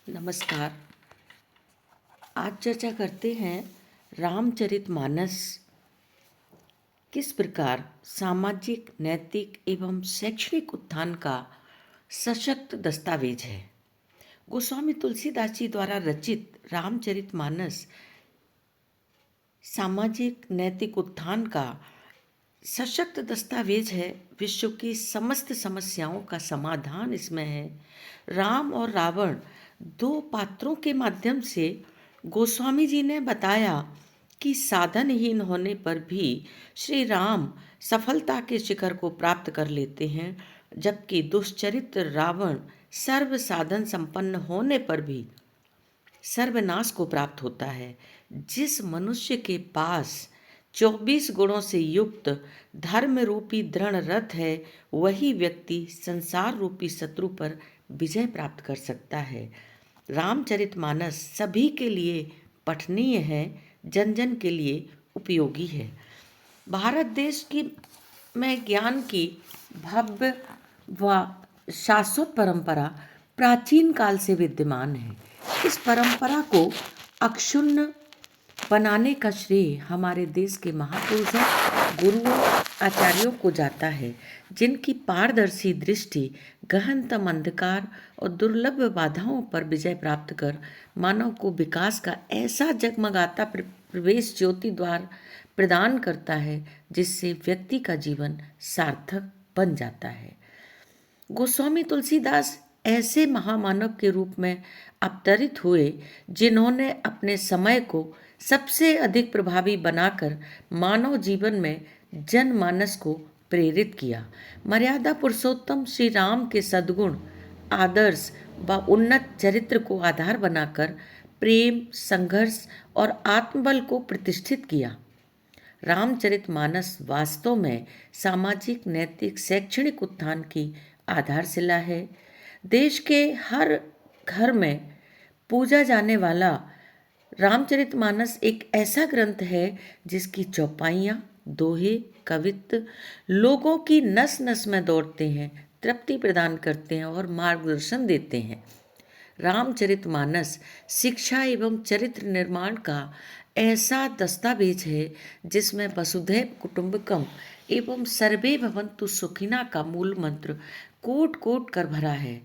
नमस्कार। आज चर्चा करते हैं रामचरितमानस किस प्रकार सामाजिक, नैतिक एवं शैक्षणिक उत्थान का सशक्त दस्तावेज है। गोस्वामी तुलसीदास जी द्वारा रचित रामचरितमानस सामाजिक नैतिक उत्थान का सशक्त दस्तावेज है। विश्व की समस्त समस्याओं का समाधान इसमें है। राम और रावण दो पात्रों के माध्यम से गोस्वामी जी ने बताया कि साधनहीन होने पर भी श्री राम सफलता के शिखर को प्राप्त कर लेते हैं, जबकि दुष्चरित्र रावण सर्व साधन संपन्न होने पर भी सर्वनाश को प्राप्त होता है। जिस मनुष्य के पास 24 गुणों से युक्त धर्म रूपी दृढ़ रथ है, वही व्यक्ति संसार रूपी शत्रु पर विजय प्राप्त कर सकता है। रामचरितमानस सभी के लिए पठनीय है, जन जन के लिए उपयोगी है। भारत देश की में ज्ञान की भव्य व शाश्वत परंपरा प्राचीन काल से विद्यमान है। इस परंपरा को अक्षुण्ण बनाने का श्रेय हमारे देश के महापुरुषों, गुरुओं, आचार्यों को जाता है, जिनकी पारदर्शी दृष्टि गहनतम अंधकार और दुर्लभ बाधाओं पर विजय प्राप्त कर मानव को विकास का ऐसा जगमगाता प्रवेश ज्योति द्वार प्रदान करता है, जिससे व्यक्ति का जीवन सार्थक बन जाता है। गोस्वामी तुलसीदास ऐसे महामानव के रूप में अवतरित हुए, जिन्होंने अपने समय को सबसे अधिक प्रभावी बनाकर मानव जीवन में जनमानस को प्रेरित किया। मर्यादा पुरुषोत्तम श्री राम के सद्गुण, आदर्श व उन्नत चरित्र को आधार बनाकर प्रेम, संघर्ष और आत्मबल को प्रतिष्ठित किया। रामचरितमानस वास्तव में सामाजिक, नैतिक, शैक्षणिक उत्थान की आधारशिला है। देश के हर घर में पूजा जाने वाला रामचरितमानस एक ऐसा ग्रंथ है जिसकी चौपाइयाँ, दोहे, कवित्त लोगों की नस नस में दौड़ते हैं, तृप्ति प्रदान करते हैं और मार्गदर्शन देते हैं। रामचरितमानस शिक्षा एवं चरित्र निर्माण का ऐसा दस्तावेज है जिसमें वसुधैव कुटुंबकम एवं सर्वे भवन्तु सुखिना का मूल मंत्र कोट कोट कर भरा है।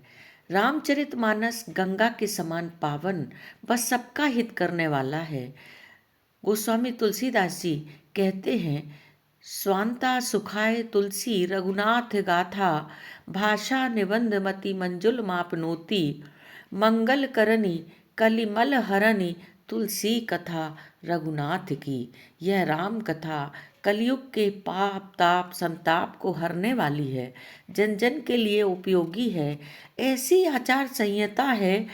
रामचरितमानस गंगा के समान पावन व सबका हित करने वाला है। गोस्वामी तुलसीदास जी कहते हैं, स्वांता सुखाय तुलसी रघुनाथ गाथा, भाषा निबंध मति मंजुल मापनोति, मंगल करनी कलिमल हरनी, तुलसी कथा रघुनाथ की। यह राम कथा कलयुग के पाप ताप संताप को हरने वाली है, जन जन के लिए उपयोगी है। ऐसी आचार संहिता है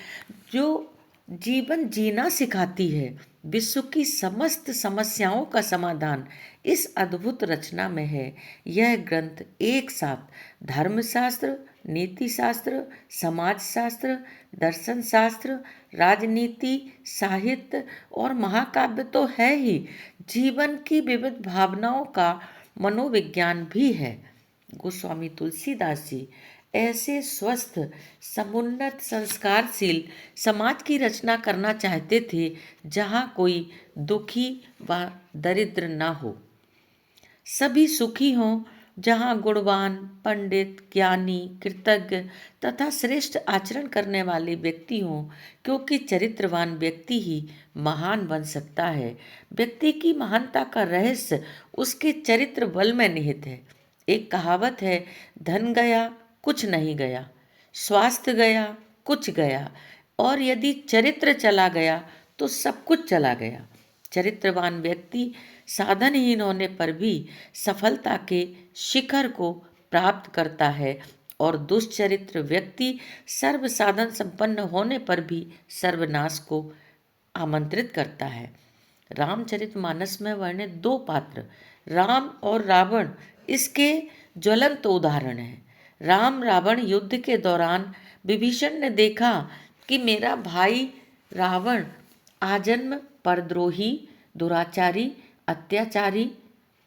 जो जीवन जीना सिखाती है। विश्व की समस्त समस्याओं का समाधान इस अद्भुत रचना में है। यह ग्रंथ एक साथ धर्मशास्त्र, नीति शास्त्र, समाज शास्त्र, दर्शन शास्त्र, राजनीति, साहित्य और महाकाव्य तो है ही, जीवन की विविध भावनाओं का मनोविज्ञान भी है। गोस्वामी तुलसीदास जी ऐसे स्वस्थ, समुन्नत, संस्कारशील समाज की रचना करना चाहते थे, जहाँ कोई दुखी व दरिद्र न हो, सभी सुखी हों, जहाँ गुणवान, पंडित, ज्ञानी, कृतज्ञ तथा श्रेष्ठ आचरण करने वाले व्यक्ति हों, क्योंकि चरित्रवान व्यक्ति ही महान बन सकता है। व्यक्ति की महानता का रहस्य उसके चरित्र बल में निहित है। एक कहावत है, धन गया कुछ नहीं गया, स्वास्थ्य गया कुछ गया, और यदि चरित्र चला गया तो सब कुछ चला गया। चरित्रवान व्यक्ति साधनहीन होने पर भी सफलता के शिखर को प्राप्त करता है, और दुष्चरित्र व्यक्ति सर्व साधन संपन्न होने पर भी सर्वनाश को आमंत्रित करता है। रामचरितमानस में वर्णित दो पात्र राम और रावण इसके ज्वलंत उदाहरण हैं। राम रावण युद्ध के दौरान विभीषण ने देखा कि मेरा भाई रावण आजन्म परद्रोही, दुराचारी, अत्याचारी,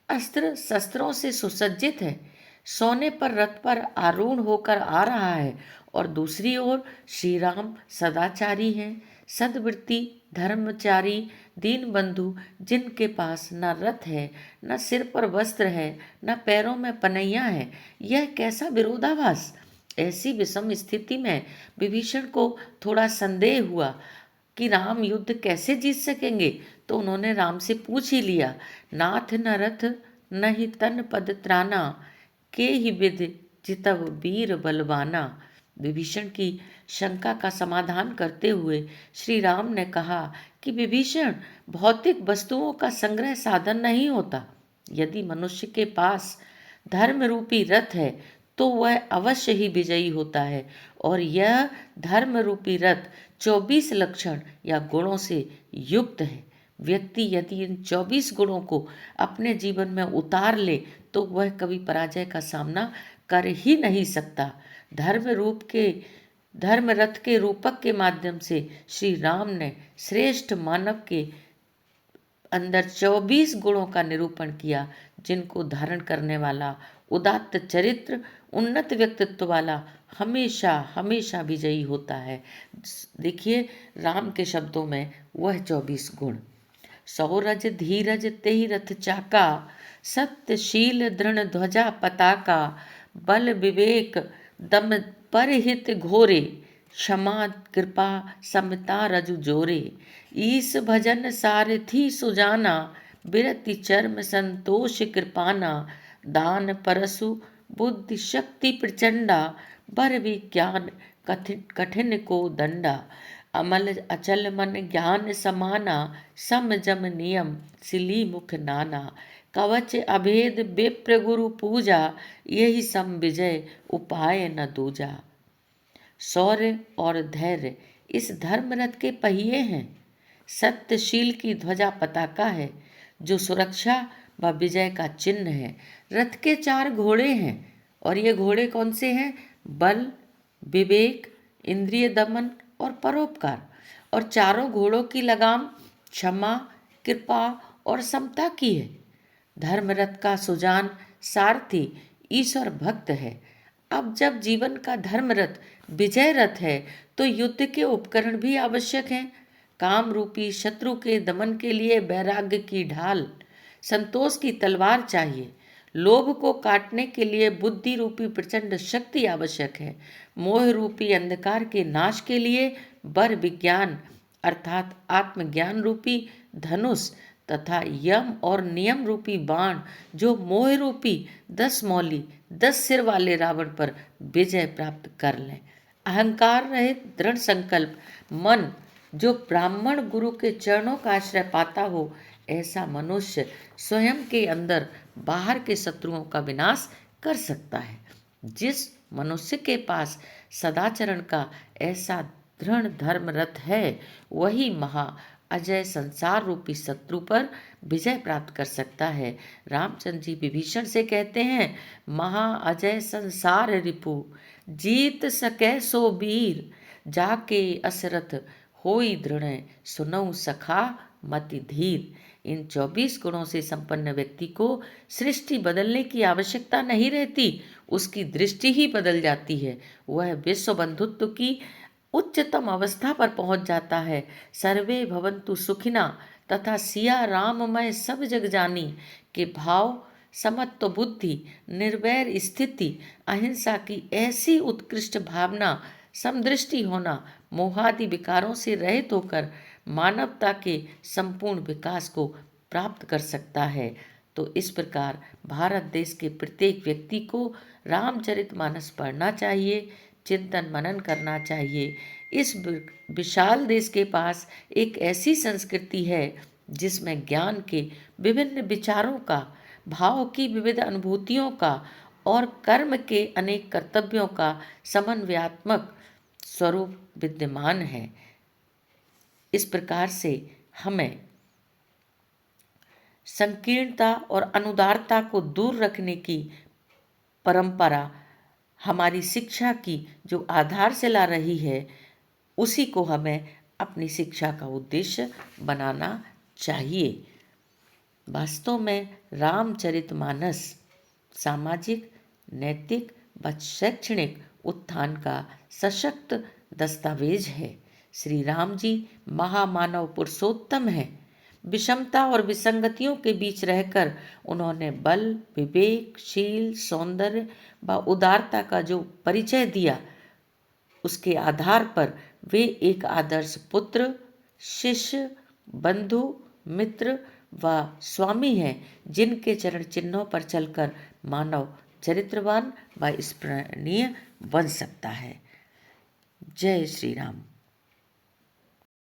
अस्त्र शस्त्रों से सुसज्जित है, सोने पर रथ पर आरूढ़ होकर आ रहा है और दूसरी ओर श्री राम सदाचारी हैं, सद्वृत्ति, धर्मचारी, दीन बंधु, जिनके पास न रथ है, न सिर पर वस्त्र है, न पैरों में पनैया है। यह कैसा विरोधाभास! ऐसी विषम स्थिति में विभीषण को थोड़ा संदेह हुआ कि राम युद्ध कैसे जीत सकेंगे, तो उन्होंने राम से पूछ ही लिया, नाथ न रथ न ही तन पद त्राना, के ही विधि जितव वीर बलवाना। विभीषण की शंका का समाधान करते हुए श्री राम ने कहा कि विभीषण, भौतिक वस्तुओं का संग्रह साधन नहीं होता। यदि मनुष्य के पास धर्म रूपी रथ है तो वह अवश्य ही विजयी होता है, और यह धर्म रूपी रथ 24 लक्षण या गुणों से युक्त है। व्यक्ति यदि इन 24 गुणों को अपने जीवन में उतार ले तो वह कभी पराजय का सामना कर ही नहीं सकता। धर्म रथ के रूपक के माध्यम से श्री राम ने श्रेष्ठ मानव के अंदर 24 गुणों का निरूपण किया, जिनको धारण करने वाला उदात्त चरित्र, उन्नत व्यक्तित्व वाला हमेशा हमेशा विजयी होता है। देखिए राम के शब्दों में वह 24 गुण। सौरज धीरज तेहि रथ चाका, सत्यशील दृढ़ ध्वजा पताका, बल विवेक दम परहित घोरे, क्षमा कृपा समता रजु जोरे, ईस भजन सारथी सुजाना, बिरति चर्म संतोष कृपाना, दान परसु बुद्धि शक्ति प्रचंडा, बर विज्ञान कठिन को दंडा, अमल अचल मन ज्ञान समाना, सम जम नियम सिली मुख नाना, कवच अभेद विप्र गुरु पूजा, यही सम विजय उपाय न दूजा। शौर्य और धैर्य इस धर्मरथ के पहिए हैं। सत्यशील की ध्वजा पताका है, जो सुरक्षा व विजय का चिन्ह है। रथ के 4 घोड़े हैं, और ये घोड़े कौन से हैं? बल, विवेक, इंद्रिय दमन और परोपकार। और चारों घोड़ों की लगाम क्षमा, कृपा और समता की है। धर्मरथ का सुजान सारथी ईश्वर भक्त है। अब जब जीवन का धर्मरथ विजय रथ है तो युद्ध के उपकरण भी आवश्यक हैं। काम रूपी शत्रु के दमन के लिए वैराग्य की ढाल, संतोष की तलवार चाहिए। लोभ को काटने के लिए बुद्धि रूपी प्रचंड शक्ति आवश्यक है। मोह रूपी अंधकार के नाश के लिए बर विज्ञान अर्थात आत्मज्ञान रूपी धनुष तथा यम और नियम रूपी बाण, जो मोह रूपी 10 मौली 10 सिर वाले रावण पर विजय प्राप्त कर लें। अहंकार रहित दृढ़ संकल्प मन, जो ब्राह्मण गुरु के चरणों का आश्रय पाता हो, ऐसा मनुष्य स्वयं के अंदर बाहर के शत्रुओं का विनाश कर सकता है। जिस मनुष्य के पास सदाचरण का ऐसा दृढ़ धर्म रथ है, वही महा अजय संसार रूपी शत्रु पर विजय प्राप्त कर सकता है। रामचंद्र जी विभीषण से कहते हैं, महा अजय संसार रिपु, जीत सकै सो वीर, जाके असरथ होई दृढ़, सुनऊ सखा मति धीर। इन 24 गुणों से संपन्न व्यक्ति को सृष्टि बदलने की आवश्यकता नहीं रहती, उसकी दृष्टि ही बदल जाती है। वह विश्व बंधुत्व की उच्चतम अवस्था पर पहुंच जाता है। सर्वे भवन्तु सुखिना तथा सिया राममय सब जग जानी के भाव, समत्व बुद्धि, निर्वैर स्थिति, अहिंसा की ऐसी उत्कृष्ट भावना, समदृष्टि होना, मोहादि विकारों से रहित होकर मानवता के संपूर्ण विकास को प्राप्त कर सकता है। तो इस प्रकार भारत देश के प्रत्येक व्यक्ति को रामचरितमानस पढ़ना चाहिए, चिंतन मनन करना चाहिए। इस विशाल देश के पास एक ऐसी संस्कृति है जिसमें ज्ञान के विभिन्न विचारों का, भाव की विविध अनुभूतियों का और कर्म के अनेक कर्तव्यों का समन्वयात्मक स्वरूप विद्यमान है। इस प्रकार से हमें संकीर्णता और अनुदारता को दूर रखने की परंपरा हमारी शिक्षा की जो आधारशिला रही है, उसी को हमें अपनी शिक्षा का उद्देश्य बनाना चाहिए। वास्तव में रामचरितमानस सामाजिक, नैतिक व शैक्षणिक उत्थान का सशक्त दस्तावेज है। श्री राम जी महामानव पुरुषोत्तम हैं। विषमता और विसंगतियों के बीच रहकर उन्होंने बल, विवेक, शील, सौंदर्य व उदारता का जो परिचय दिया, उसके आधार पर वे एक आदर्श पुत्र, शिष्य, बंधु, मित्र व स्वामी हैं, जिनके चरण चिन्हों पर चलकर मानव चरित्रवान व स्मरणीय बन सकता है। जय श्री राम।